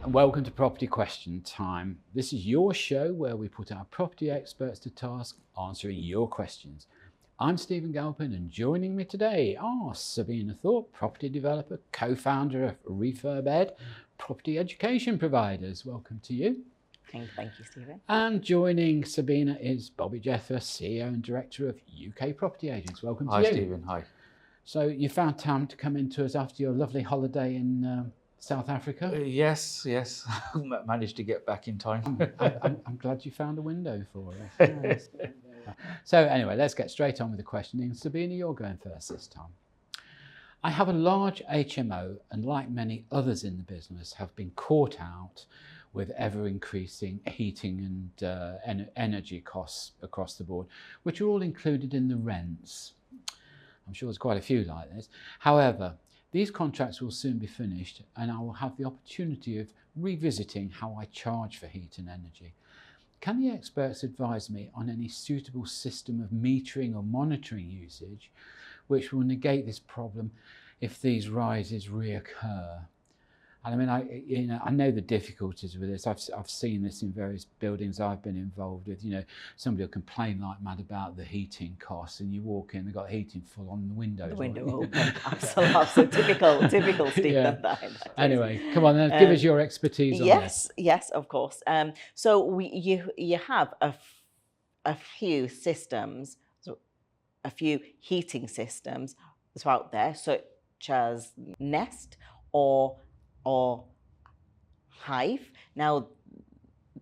and welcome to Property Question Time. This is your show where we put our property experts to task answering your questions. I'm Stephen Galpin, and joining me today are Sabina Thorpe, property developer, co-founder of Refurb-ed, property education providers. Welcome to you. Thank you, Stephen. And joining Sabina is Bobbie Jethwa, CEO and Director of UK Property Agents. Welcome to you. Hi, Stephen. Hi. So you found time to come into us after your lovely holiday in South Africa? Yes. Managed to get back in time. I'm glad you found a window for us. Yes. So anyway, let's get straight on with the questioning. Sabina, you're going first this time. I have a large HMO and, like many others in the business, have been caught out with ever increasing heating and energy costs across the board, which are all included in the rents. I'm sure there's quite a few like this. However, these contracts will soon be finished and I will have the opportunity of revisiting how I charge for heat and energy. Can the experts advise me on any suitable system of metering or monitoring usage which will negate this problem if these rises reoccur? And I mean, I know the difficulties with this. I've seen this in various buildings I've been involved with. You know, somebody will complain like mad about the heating costs, and you walk in, they've got heating full on the windows. The window open. Absolutely. Typical Stephen. Yeah. Anyway, come on, then, give us your expertise on this. Yes, of course. So you have a few systems, a few heating systems that's out there, such as Nest or Hive. Now,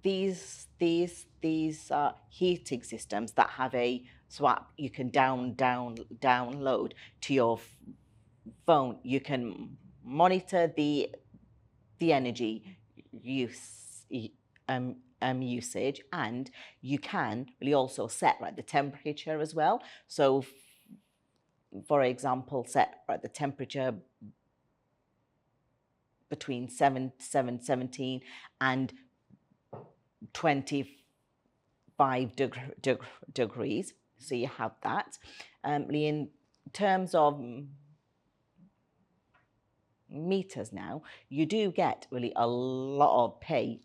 these heating systems that have a swap you can download to your phone. You can monitor the energy usage, and you can really also set the temperature as well. So, for example, set the temperature between 17 and 25 degrees. So you have that. In terms of meters now, you do get really a lot of pay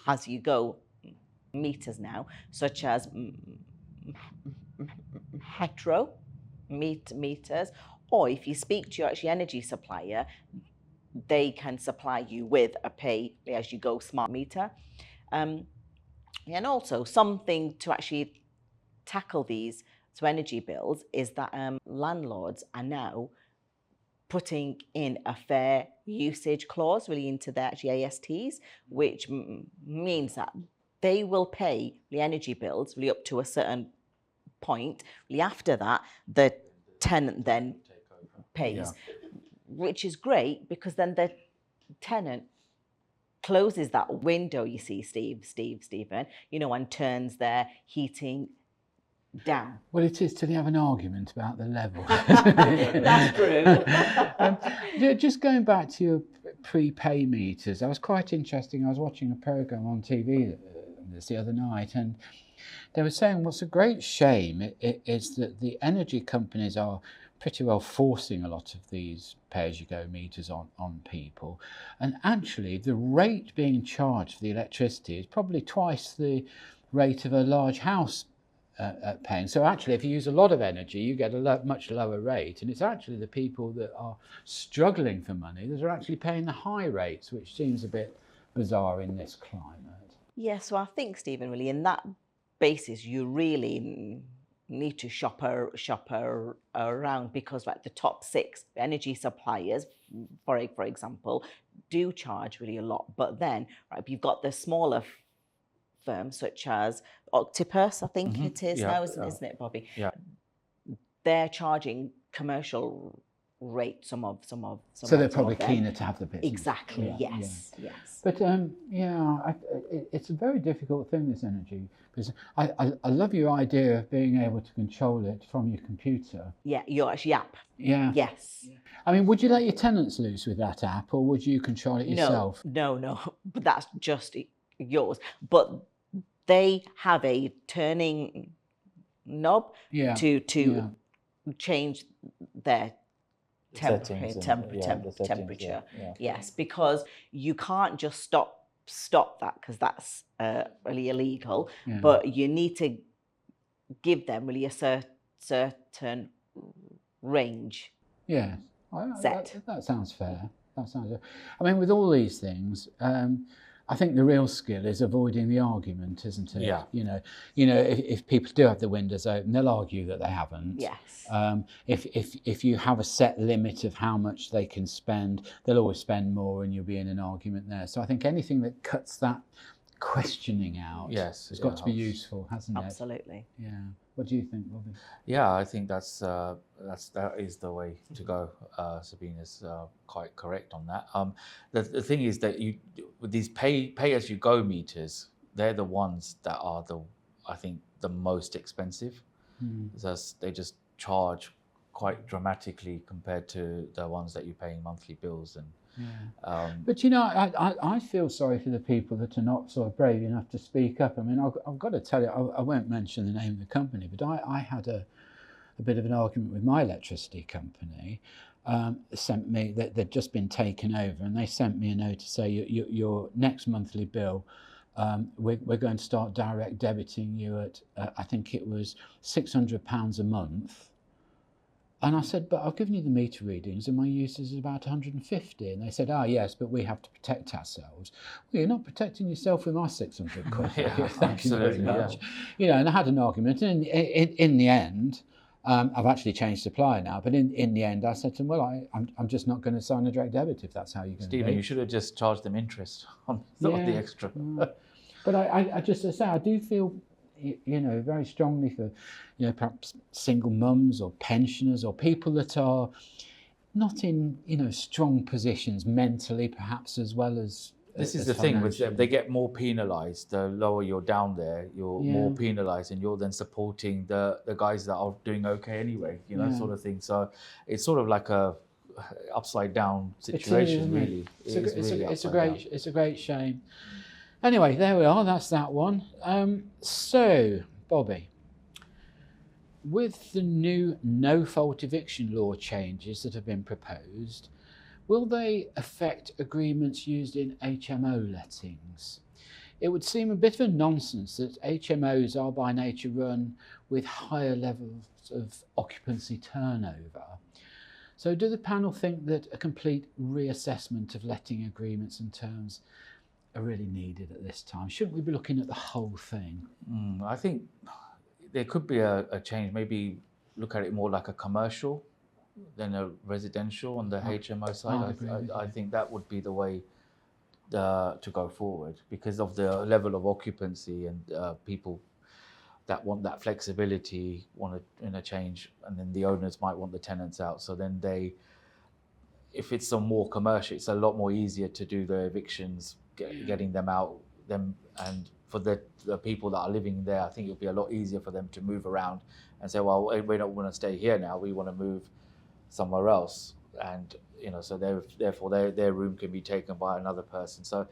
as you go meters now, such as hetero meters, or if you speak to your energy supplier, they can supply you with a pay as you go smart meter. And also something to actually tackle these energy bills is that landlords are now putting in a fair usage clause really into their ASTs, which means that they will pay the energy bills really up to a certain point. Really after that, the tenant then pays. Yeah. Which is great because then the tenant closes that window, you see, Stephen, and turns their heating down. Well, it is till you have an argument about the level. That's true. Just going back to your prepay meters, I was quite interesting. I was watching a program on TV the other night, and they were saying what's a great shame is that the energy companies are pretty well forcing a lot of these pay-as-you-go meters on people. And actually, the rate being charged for the electricity is probably twice the rate of a large house paying. So actually, if you use a lot of energy, you get a much lower rate. And it's actually the people that are struggling for money that are actually paying the high rates, which seems a bit bizarre in this climate. Yeah, so I think, Stephen, really, in that basis, you really need to shop around, because the top 6 energy suppliers, for example, do charge really a lot. But then you've got the smaller firms such as Octopus, I think it is now, isn't it, Bobbie? Yeah. They're charging commercial rate some of so they're probably keener to have the business. Exactly. Yeah, yes. But it's a very difficult thing, this energy, because I love your idea of being able to control it from your computer. Yeah, your app. Yeah. Yes. I mean, would you let your tenants loose with that app, or would you control it yourself? No, but that's just yours. But they have a turning knob to change their settings and, the settings, temperature. yeah. Yes, because you can't just stop that, because that's really illegal. Yeah. But you need to give them really a certain range. Yeah, Set. that sounds fair. That sounds. I mean, with all these things, I think the real skill is avoiding the argument, isn't it? Yeah. You know, if people do have the windows open, they'll argue that they haven't. Yes. If you have a set limit of how much they can spend, they'll always spend more, and you'll be in an argument there. So I think anything that cuts that questioning out, Yes, has got to be useful, hasn't it? Absolutely. Yeah. What do you think, Bobbie? Yeah, I think that is the way to go. Sabina's quite correct on that. The thing is that with these pay as you go meters, they're the ones that are I think the most expensive. They just charge quite dramatically compared to the ones that you're paying monthly bills and. Yeah. But I feel sorry for the people that are not sort of brave enough to speak up. I mean, I've got to tell you, I won't mention the name of the company, but I had a bit of an argument with my electricity company. Sent me that they'd just been taken over, and they sent me a note to say your next monthly bill, we're going to start direct debiting you at I think it was £600 a month. And I said, but I've given you the meter readings and my usage is about 150. And they said, yes, but we have to protect ourselves. Well, you're not protecting yourself with my 600 quid. Yeah, Thank you very much. Yeah. And I had an argument. And in the end, I've actually changed supplier now. But in the end, I said to them, well, I'm just not going to sign a direct debit if that's how you're going to do it. Stephen, you should have just charged them interest on the extra. But I just say, I do feel, very strongly for, perhaps single mums or pensioners or people that are not in, strong positions mentally, perhaps, as well as. This is the thing with them; they get more penalised. The lower you're down there, you're more penalised, and you're then supporting the guys that are doing okay anyway. Sort of thing. So it's sort of like a upside down situation, really. It's a great shame. Anyway, there we are. That's that one. So, Bobbie, with the new no-fault eviction law changes that have been proposed, will they affect agreements used in HMO lettings? It would seem a bit of a nonsense that HMOs are by nature run with higher levels of occupancy turnover. So do the panel think that a complete reassessment of letting agreements and terms are really needed at this time? Shouldn't we be looking at the whole thing? I think there could be a change. Maybe look at it more like a commercial than a residential on the HMO side. I think that would be the way to go forward, because of the level of occupancy and people that want that flexibility want to change, and then the owners might want the tenants out. So then if it's a more commercial, it's a lot more easier to do the evictions, getting them out, and for the people that are living there, I think it'll be a lot easier for them to move around and say, well, we don't want to stay here now, we want to move somewhere else. And so therefore their room can be taken by another person. So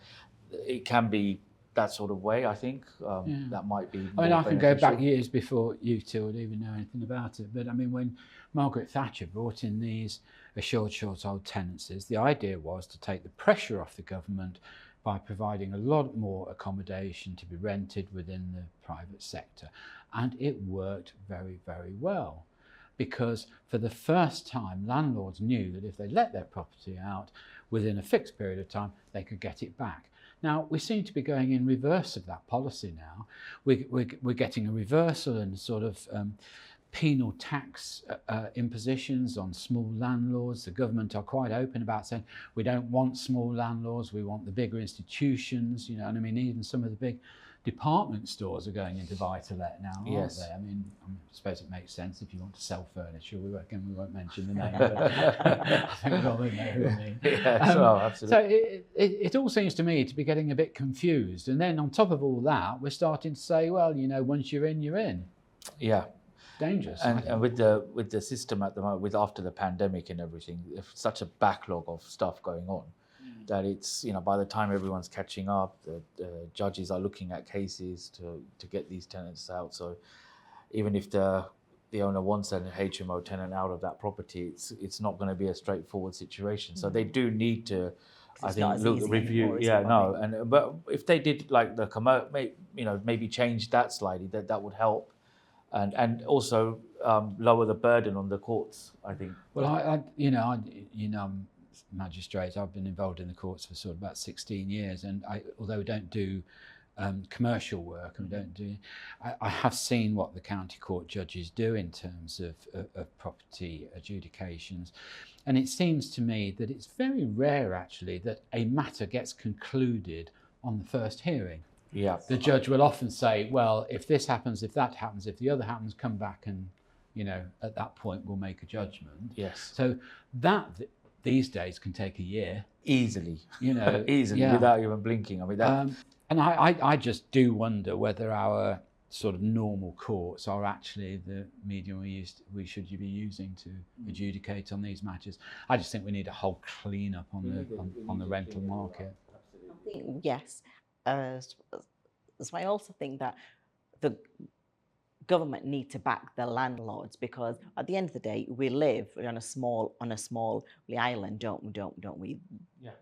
it can be that sort of way, I think. That might be more I can go beneficial. back years before you two would even know anything about it. But I mean, when Margaret Thatcher brought in these assured short-hold tenancies, the idea was to take the pressure off the government by providing a lot more accommodation to be rented within the private sector. And it worked very, very well, because for the first time, landlords knew that if they let their property out within a fixed period of time, they could get it back. Now, we seem to be going in reverse of that policy now. We're getting a reversal and sort of penal tax impositions on small landlords. The government are quite open about saying, we don't want small landlords, we want the bigger institutions, and I mean, even some of the big department stores are going into buy-to-let now, aren't they? I mean, I suppose it makes sense if you want to sell furniture. We won't mention the name, but I think we all know who I mean. Absolutely. So it all seems to me to be getting a bit confused. And then on top of all that, we're starting to say, well, once you're in, you're in. Yeah. Dangerous. And with the system at the moment, after the pandemic and everything, there's such a backlog of stuff going on, that it's, by the time everyone's catching up, the judges are looking at cases to get these tenants out. So even if the owner wants an HMO tenant out of that property, it's not going to be a straightforward situation. So they do need to, I think, review. Yeah, no, and but if they did like the maybe change that slightly, that would help, and also lower the burden on the courts, I think. Well, I'm magistrate. I've been involved in the courts for sort of about 16 years, and although we don't do commercial work and I have seen what the county court judges do in terms of property adjudications, and it seems to me that it's very rare actually that a matter gets concluded on the first hearing. Yeah, the judge will often say, well, if this happens, if that happens, if the other happens, come back and at that point we'll make a judgment. Yes. So that these days can take a year easily, easily, without even blinking. I mean that. And I just do wonder whether our sort of normal courts are actually the medium we should be using to adjudicate on these matters. I just think we need a whole clean up on the rental market. I think, yes. So I also think that the government need to back the landlords, because at the end of the day we live on a small island, don't we? Yeah.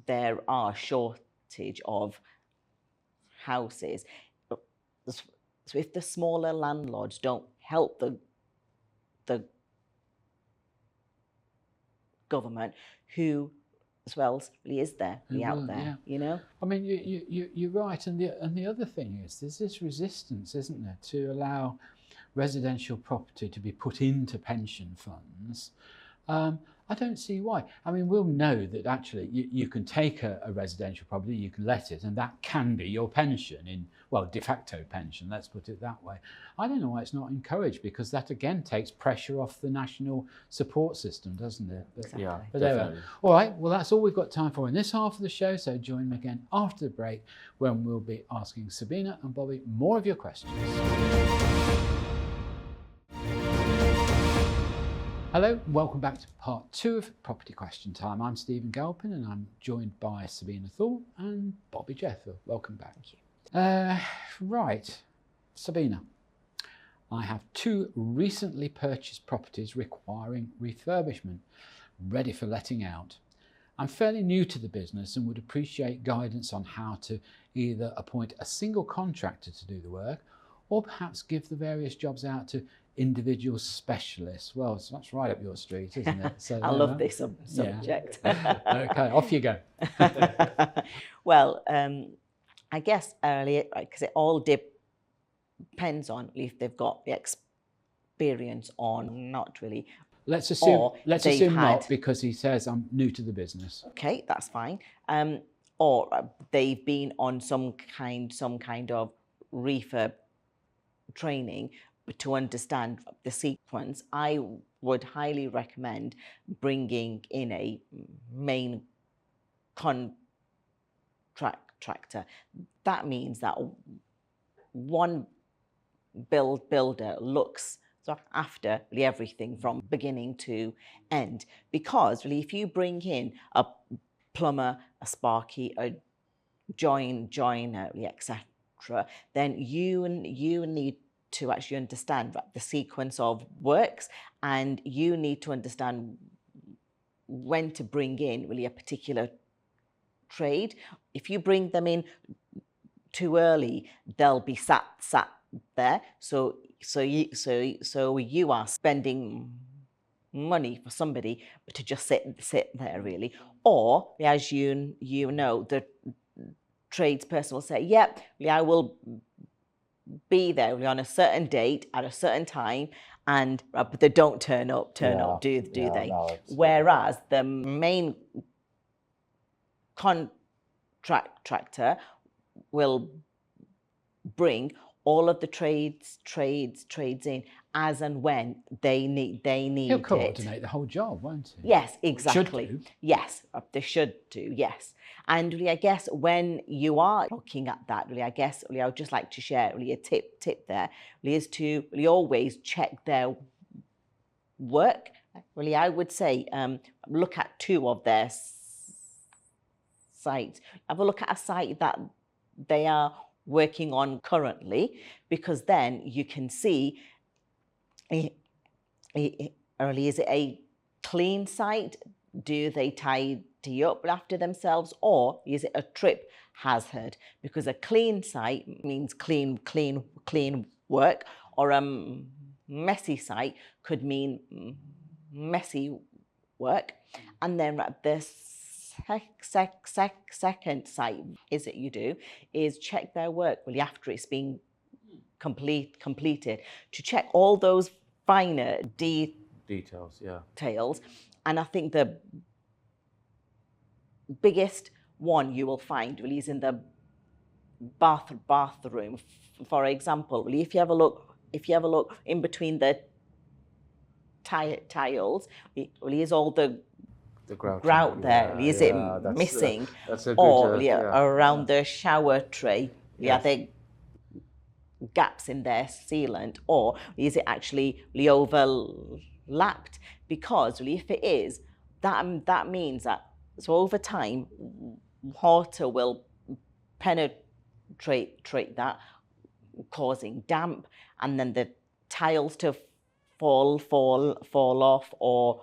There are shortage of houses. So if the smaller landlords don't help the government, who as well really is there, out there, I mean, you're right, and the other thing is there's this resistance, isn't there, to allow residential property to be put into pension funds. I don't see why. I mean, we'll know that actually you can take a residential property, you can let it, and that can be your pension de facto pension, let's put it that way. I don't know why it's not encouraged, because that again takes pressure off the national support system, doesn't it? Exactly. Yeah, but definitely. All right, well, that's all we've got time for in this half of the show, so join me again after the break when we'll be asking Sabina and Bobbie more of your questions. Hello, welcome back to part 2 of Property Question Time. I'm Stephen Galpin and I'm joined by Sabina Thorpe and Bobbie Jethwa. Welcome back. Right, Sabina, I have 2 recently purchased properties requiring refurbishment, ready for letting out. I'm fairly new to the business and would appreciate guidance on how to either appoint a single contractor to do the work, or perhaps give the various jobs out to individual specialists. Well, so that's right up your street, isn't it? So, I love this subject. Okay, off you go. Well, I guess earlier, because it all depends on if they've got the experience or not really. Let's assume not, because he says I'm new to the business. Okay, that's fine. Or they've been on some kind of refurb training to understand the sequence. I would highly recommend bringing in a main contractor. That means that one builder looks after everything from beginning to end. Because really, if you bring in a plumber, a sparky, a joiner, etc., then you need to actually understand the sequence of works, and you need to understand when to bring in really a particular trade. If you bring them in too early, they'll be sat there. So you are spending money for somebody to just sit there really. Or as you know, the tradesperson will say, "Yep, I will be there on a certain date at a certain time," and but they don't turn up, do they? No, whereas the main contractor will bring all of the trades in as and when they need He'll coordinate the whole job, won't he? Yes, exactly. Should do. Yes, they should do, yes. And really, I guess when you are looking at that, really, I guess really, I would just like to share really a tip there, really, is to really always check their work. Really, I would say look at 2 of their sites. Have a look at a site that they are working on currently, because then you can see, early, is it a clean site? Do they tidy up after themselves, or is it a trip hazard? Because a clean site means clean work, or a messy site could mean messy work. And then the second site is that you do is check their work really after it's been completed, to check all those finer Details, yeah. details. And I think the biggest one you will find really is in the bathroom. For example, really, if you have a look in between the tiles, really is all the grout there. Really, is it missing? That's a good, or around the shower tray, Yes. the gaps in their sealant, or is it actually overlapped? Because really, if it is, that means that over time, water will penetrate that, causing damp, and then the tiles to fall off, or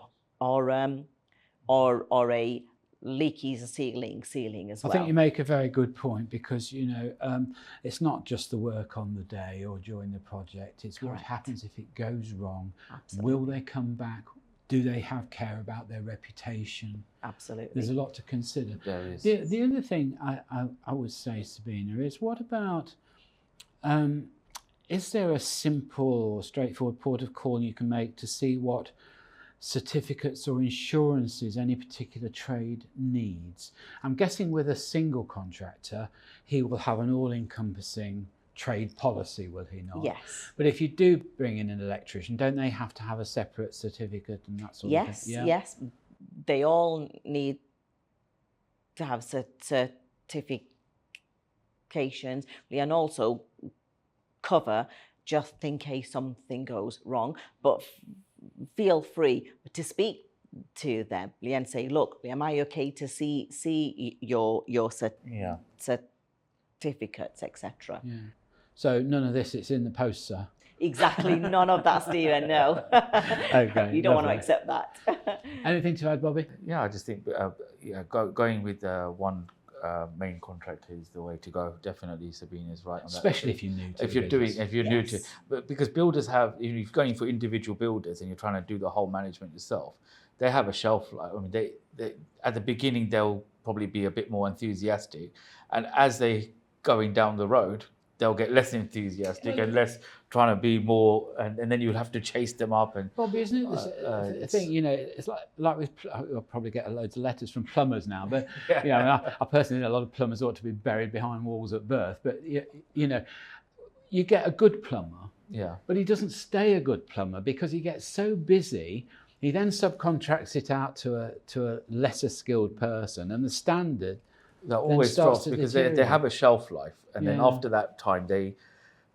a leaky ceiling as well. I think you make a very good point, because it's not just the work on the day or during the project, it's what happens if it goes wrong. Absolutely. Will they come back? Do they have care about their reputation? Absolutely. There's a lot to consider. There is. The other thing I would say, Sabina, is what about, is there a simple or straightforward port of call you can make to see what certificates or insurances any particular trade needs? I'm guessing with a single contractor, he will have an all-encompassing trade policy, will he not? Yes. But if you do bring in an electrician, don't they have to have a separate certificate and that sort of thing? Yeah. Yes. They all need to have certifications, and also cover just in case something goes wrong. But feel free to speak to them and say, look, am I okay to see your certificates, etc. Yeah. So none of this, it's in the post, sir? Exactly, none of that, Stephen, no. Okay, you don't want to lovely. accept that. Anything to add, Bobbie? Yeah, I just think going with one main contractor is the way to go. Definitely, Sabina is right on that. Especially if you're new to If the you're business. new to, but because builders have, if you're going for individual builders and you're trying to do the whole management yourself, they have a shelf life. I mean, they at the beginning they'll probably be a bit more enthusiastic, and as they going down the road, they'll get less enthusiastic and less trying to be more, and then you'll have to chase them up. And Bobbie, isn't it? I think, it's like I'll probably get loads of letters from plumbers now, but I personally think a lot of plumbers ought to be buried behind walls at birth. But you get a good plumber, but he doesn't stay a good plumber because he gets so busy. He then subcontracts it out to a lesser skilled person, and the standard that always drops because they have a shelf life, and then after that time they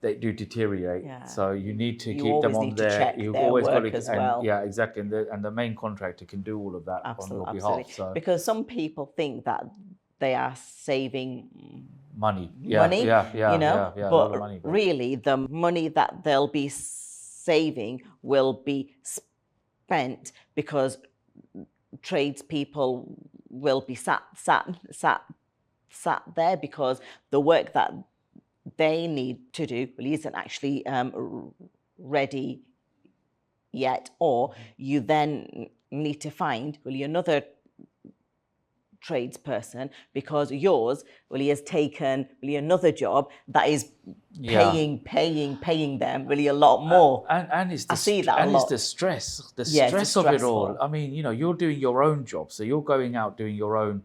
do deteriorate. Yeah. So you need to keep them on there. You've always got to, as well. Yeah, exactly. And the main contractor can do all of that on your behalf. So because some people think that they are saving money. But a lot of money, really the money that they'll be saving will be spent because tradespeople will be sat there because the work that they need to do really isn't actually ready yet, or you then need to find really another tradesperson because yours really has taken really another job that is paying them really a lot more. And it's the it's the stress of it all. I mean, you're doing your own job, so you're going out doing your own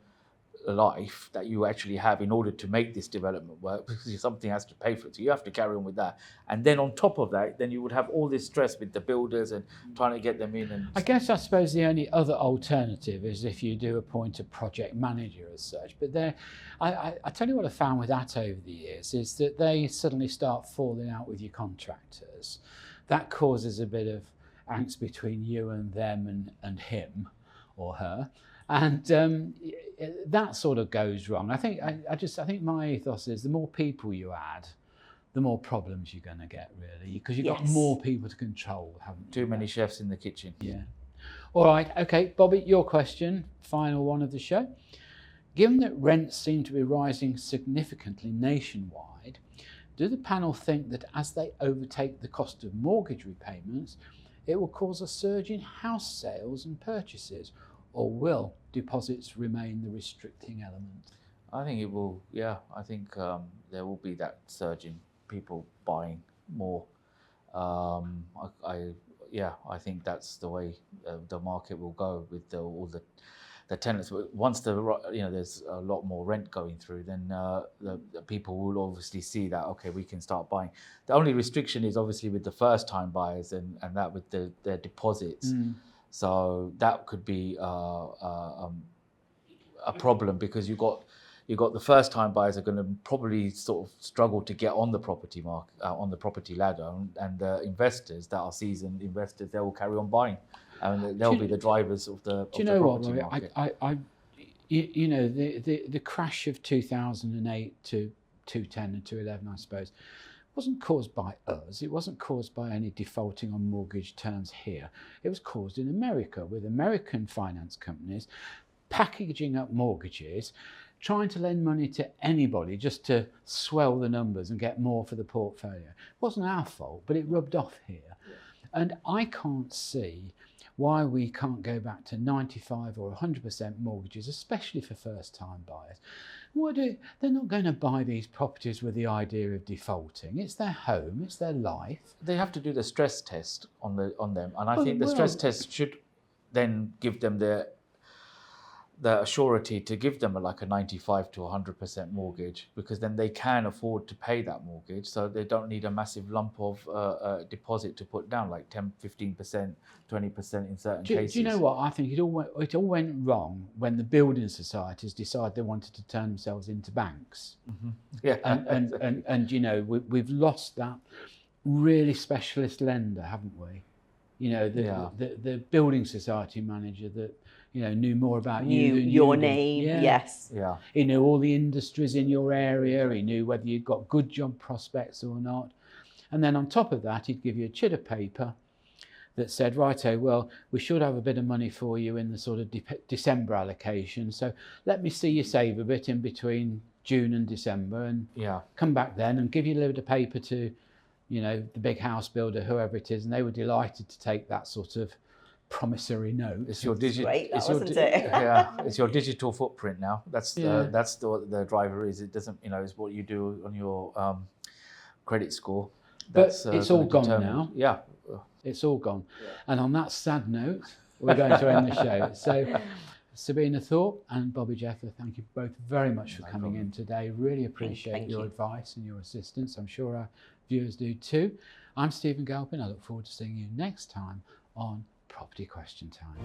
life that you actually have in order to make this development work, because something has to pay for it, so you have to carry on with that. And then on top of that, then you would have all this stress with the builders and trying to get them in. And I suppose the only other alternative is if you do appoint a project manager as such. But I tell you what I found with that over the years is that they suddenly start falling out with your contractors. That causes a bit of angst between you and them and him or her. And that sort of goes wrong. I think think my ethos is the more people you add, the more problems you're going to get, really, because you've got more people to control, haven't you? Too many chefs in the kitchen. Yeah. All right. Okay, Bobbie, your question, final one of the show. Given that rents seem to be rising significantly nationwide, do the panel think that as they overtake the cost of mortgage repayments, it will cause a surge in house sales and purchases, or will deposits remain the restricting element? I think it will. Yeah, I think there will be that surge in people buying more. I think that's the way the market will go with all the tenants. Once there's a lot more rent going through, then the people will obviously see that, okay, we can start buying. The only restriction is obviously with the first time buyers and that with their deposits. So that could be a problem, because you got the first time buyers are going to probably sort of struggle to get on the property market, on the property ladder, and the investors that are seasoned investors, they will carry on buying, and they'll be the drivers of the property market. The crash of 2008 to 2010 and 2011, I suppose, wasn't caused by us. It wasn't caused by any defaulting on mortgage terms here. It was caused in America, with American finance companies packaging up mortgages, trying to lend money to anybody just to swell the numbers and get more for the portfolio. It wasn't our fault, but it rubbed off here. Yeah. And I can't see why we can't go back to 95 or 100% mortgages, especially for first-time buyers. They're not going to buy these properties with the idea of defaulting. It's their home, it's their life. They have to do the stress test on them, and I think the stress test should then give them the surety to give them a 95 to 100% mortgage, because then they can afford to pay that mortgage, so they don't need a massive lump of deposit to put down, like 10, 15%, 20% in certain cases. Do you know what? I think it all went wrong when the building societies decided they wanted to turn themselves into banks. Mm-hmm. Yeah, and we've lost that really specialist lender, haven't we? The building society manager that knew more about you than your you name. Yeah. Yes. Yeah. He knew all the industries in your area. He knew whether you'd got good job prospects or not. And then on top of that, he'd give you a chit of paper that said, righto, well, we should have a bit of money for you in the sort of December allocation. So let me see you save a bit in between June and December, and come back then and give you a little bit of paper to, the big house builder, whoever it is, and they were delighted to take that sort of promissory note. It's your digital. Yeah, it's your digital footprint now. That's the driver is. It doesn't, it's what you do on your credit score. But it's all gone now. Yeah, it's all gone. Yeah. And on that sad note, we're going to end the show. So, Sabina Thorpe and Bobbie Jethwa, thank you both very much for coming in today. Really appreciate your advice and your assistance. I'm sure our viewers do too. I'm Stephen Galpin. I look forward to seeing you next time on Property Question Time.